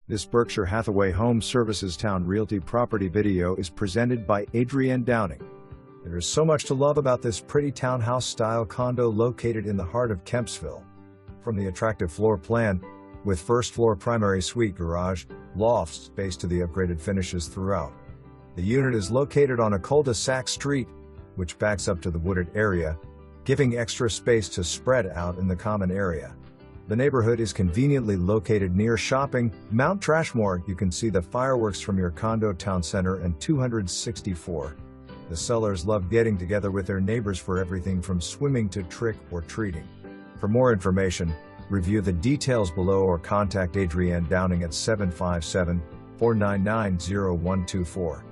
This Berkshire Hathaway Home Services Towne Realty property video is presented by Adrienne Downing. There is so much to love about this pretty townhouse-style condo located in the heart of Kempsville. From the attractive floor plan, with first-floor primary suite garage, loft space to the upgraded finishes throughout. The unit is located on a cul-de-sac street, which backs up to the wooded area, giving extra space to spread out in the common area. The neighborhood is conveniently located near shopping, Mount Trashmore. You can see the fireworks from your condo town center and 264. The sellers love getting together with their neighbors for everything from swimming to trick or treating. For more information, review the details below or contact Adrienne Downing at 757-499-0124.